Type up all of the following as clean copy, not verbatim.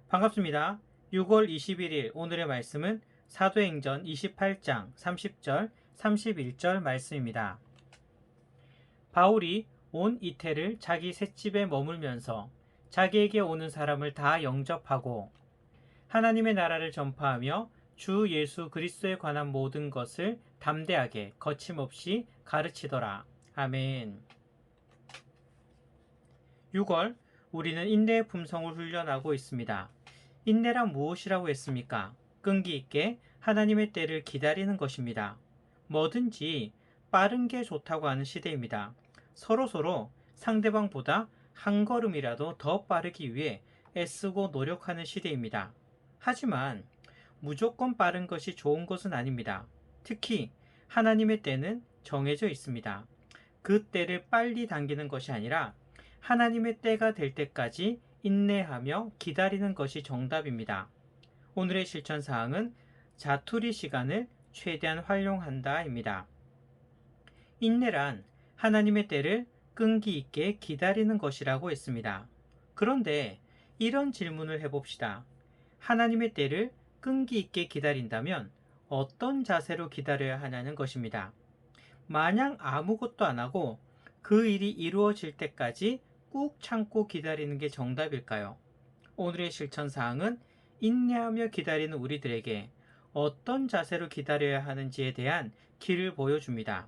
반갑습니다. 6월 21일 오늘의 말씀은 사도행전 28장 30절, 31절 말씀입니다. 바울이 온 이태를 자기 셋집에 머물면서 자기에게 오는 사람을 다 영접하고 하나님의 나라를 전파하며 주 예수 그리스도에 관한 모든 것을 담대하게 거침없이 가르치더라. 아멘. 6월 우리는 인내의 품성을 훈련하고 있습니다. 인내란 무엇이라고 했습니까? 끈기 있게 하나님의 때를 기다리는 것입니다. 뭐든지 빠른 게 좋다고 하는 시대입니다. 서로 상대방보다 한 걸음이라도 더 빠르기 위해 애쓰고 노력하는 시대입니다. 하지만 무조건 빠른 것이 좋은 것은 아닙니다. 특히 하나님의 때는 정해져 있습니다. 그 때를 빨리 당기는 것이 아니라 하나님의 때가 될 때까지 인내하며 기다리는 것이 정답입니다. 오늘의 실천 사항은 자투리 시간을 최대한 활용한다입니다. 인내란 하나님의 때를 끈기 있게 기다리는 것이라고 했습니다. 그런데 이런 질문을 해봅시다. 하나님의 때를 끈기 있게 기다린다면 어떤 자세로 기다려야 하냐는 것입니다. 마냥 아무것도 안 하고 그 일이 이루어질 때까지 꾹 참고 기다리는 게 정답일까요? 오늘의 실천 사항은 인내하며 기다리는 우리들에게 어떤 자세로 기다려야 하는지에 대한 길을 보여줍니다.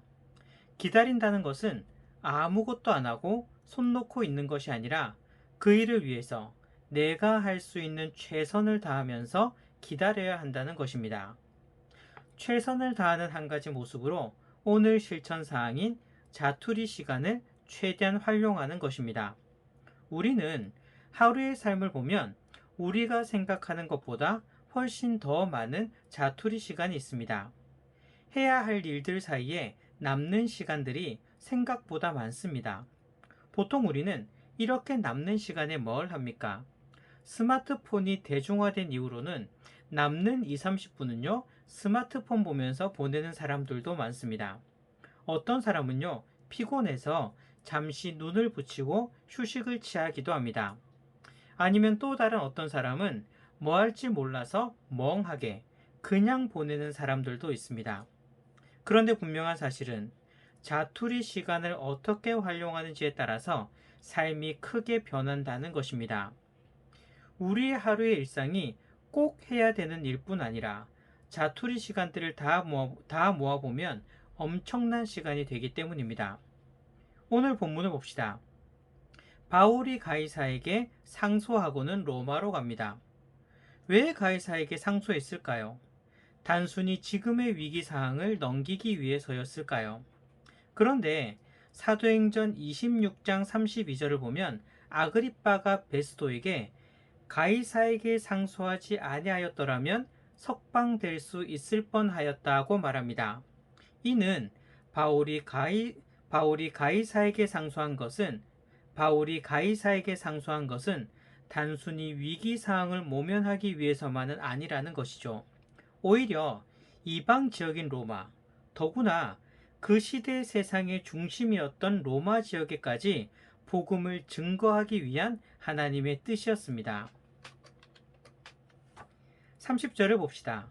기다린다는 것은 아무것도 안 하고 손 놓고 있는 것이 아니라 그 일을 위해서 내가 할 수 있는 최선을 다하면서 기다려야 한다는 것입니다. 최선을 다하는 한 가지 모습으로 오늘 실천 사항인 자투리 시간을 최대한 활용하는 것입니다. 우리는 하루의 삶을 보면 우리가 생각하는 것보다 훨씬 더 많은 자투리 시간이 있습니다. 해야 할 일들 사이에 남는 시간들이 생각보다 많습니다. 보통 우리는 이렇게 남는 시간에 뭘 합니까? 스마트폰이 대중화된 이후로는 남는 2, 30분은요, 스마트폰 보면서 보내는 사람들도 많습니다. 어떤 사람은요, 피곤해서 잠시 눈을 붙이고 휴식을 취하기도 합니다. 아니면 또 다른 어떤 사람은 뭐 할지 몰라서 멍하게 그냥 보내는 사람들도 있습니다. 그런데 분명한 사실은 자투리 시간을 어떻게 활용하는지에 따라서 삶이 크게 변한다는 것입니다. 우리의 하루의 일상이 꼭 해야 되는 일뿐 아니라 자투리 시간들을 다 모아보면 엄청난 시간이 되기 때문입니다. 오늘 본문을 봅시다. 바울이 가이사에게 상소하고는 로마로 갑니다. 왜 가이사에게 상소했을까요? 단순히 지금의 위기 상황을 넘기기 위해서였을까요? 그런데 사도행전 26장 32절을 보면 아그리빠가 베스도에게 가이사에게 상소하지 아니하였더라면 석방될 수 있을 뻔하였다고 말합니다. 이는 바울이 가이사에게 상소한 것은 단순히 위기 상황을 모면하기 위해서만은 아니라는 것이죠. 오히려 이방 지역인 로마, 더구나 그 시대 세상의 중심이었던 로마 지역에까지 복음을 증거하기 위한 하나님의 뜻이었습니다. 30절을 봅시다.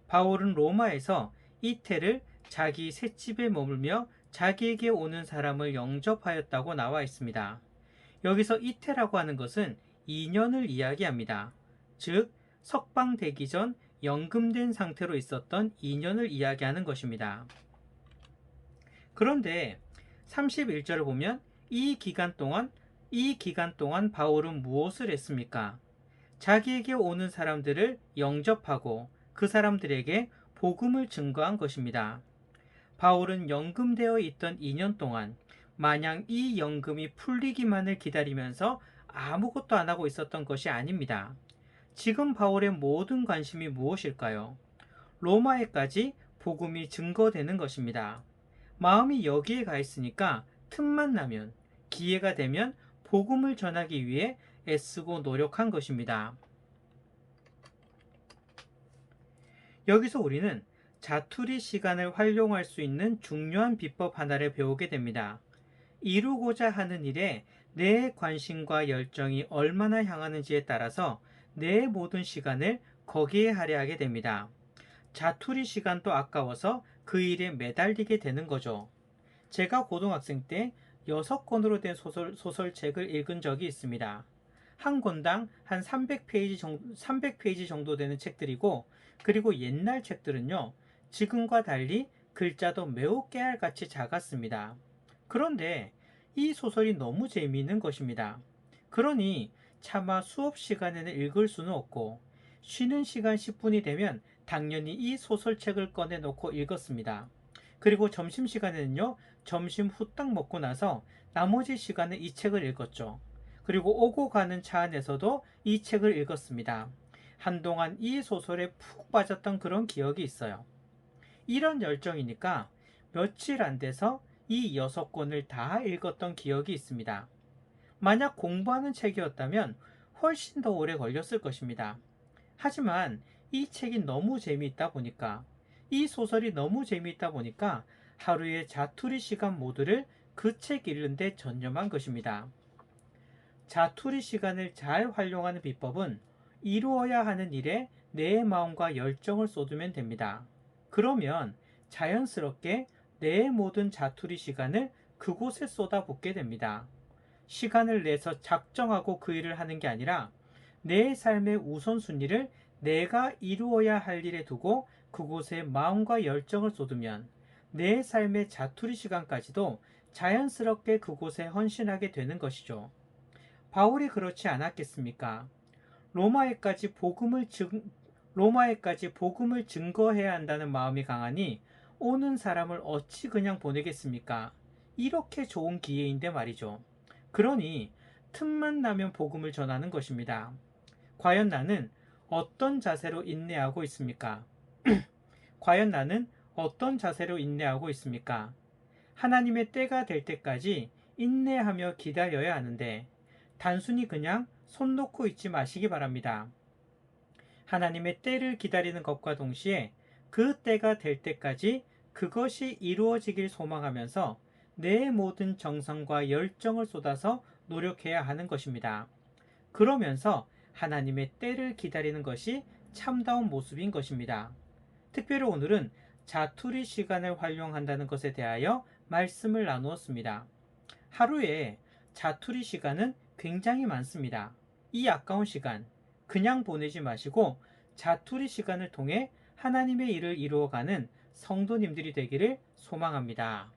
바울은 로마에서 이태를 자기 셋집에 머물며 자기에게 오는 사람을 영접하였다고 나와 있습니다. 여기서 이태라고 하는 것은 2년을 이야기합니다. 즉 석방되기 전 연금된 상태로 있었던 2년을 이야기하는 것입니다. 그런데 31절을 보면 이 기간 동안 바울은 무엇을 했습니까? 자기에게 오는 사람들을 영접하고 그 사람들에게 복음을 증거한 것입니다. 바울은 연금되어 있던 2년 동안 마냥 이 연금이 풀리기만을 기다리면서 아무것도 안 하고 있었던 것이 아닙니다. 지금 바울의 모든 관심이 무엇일까요? 로마에까지 복음이 증거되는 것입니다. 마음이 여기에 가 있으니까 틈만 나면, 기회가 되면 복음을 전하기 위해 애쓰고 노력한 것입니다. 여기서 우리는 자투리 시간을 활용할 수 있는 중요한 비법 하나를 배우게 됩니다. 이루고자 하는 일에 내 관심과 열정이 얼마나 향하는지에 따라서 내 모든 시간을 거기에 할애하게 됩니다. 자투리 시간도 아까워서 그 일에 매달리게 되는 거죠. 제가 고등학생 때 6권으로 된 소설책을 읽은 적이 있습니다. 한 권당 한 300페이지 정도 되는 책들이고, 그리고 옛날 책들은요, 지금과 달리 글자도 매우 깨알같이 작았습니다. 그런데 이 소설이 너무 재미있는 것입니다. 그러니 차마 수업 시간에는 읽을 수는 없고, 쉬는 시간 10분이 되면 당연히 이 소설책을 꺼내놓고 읽었습니다. 그리고 점심시간에는요, 점심 후딱 먹고 나서 나머지 시간에 이 책을 읽었죠. 그리고 오고 가는 차 안에서도 이 책을 읽었습니다. 한동안 이 소설에 푹 빠졌던 그런 기억이 있어요. 이런 열정이니까 며칠 안 돼서 이 6권을 다 읽었던 기억이 있습니다. 만약 공부하는 책이었다면 훨씬 더 오래 걸렸을 것입니다. 하지만 이 책이 너무 재미있다 보니까, 이 소설이 너무 재미있다 보니까 하루의 자투리 시간 모두를 그 책 읽는 데 전념한 것입니다. 자투리 시간을 잘 활용하는 비법은 이루어야 하는 일에 내 마음과 열정을 쏟으면 됩니다. 그러면 자연스럽게 내 모든 자투리 시간을 그곳에 쏟아붓게 됩니다. 시간을 내서 작정하고 그 일을 하는 게 아니라 내 삶의 우선순위를 내가 이루어야 할 일에 두고 그곳에 마음과 열정을 쏟으면 내 삶의 자투리 시간까지도 자연스럽게 그곳에 헌신하게 되는 것이죠. 바울이 그렇지 않았겠습니까? 로마에까지 복음을 증, 로마에까지 복음을 증거해야 한다는 마음이 강하니 오는 사람을 어찌 그냥 보내겠습니까? 이렇게 좋은 기회인데 말이죠. 그러니 틈만 나면 복음을 전하는 것입니다. 과연 나는 어떤 자세로 인내하고 있습니까? 과연 나는 어떤 자세로 인내하고 있습니까? 하나님의 때가 될 때까지 인내하며 기다려야 하는데 단순히 그냥 손 놓고 있지 마시기 바랍니다. 하나님의 때를 기다리는 것과 동시에 그 때가 될 때까지 그것이 이루어지길 소망하면서 내 모든 정성과 열정을 쏟아서 노력해야 하는 것입니다. 그러면서 하나님의 때를 기다리는 것이 참다운 모습인 것입니다. 특별히 오늘은 자투리 시간을 활용한다는 것에 대하여 말씀을 나누었습니다. 하루에 자투리 시간은 굉장히 많습니다. 이 아까운 시간 그냥 보내지 마시고 자투리 시간을 통해 하나님의 일을 이루어가는 성도님들이 되기를 소망합니다.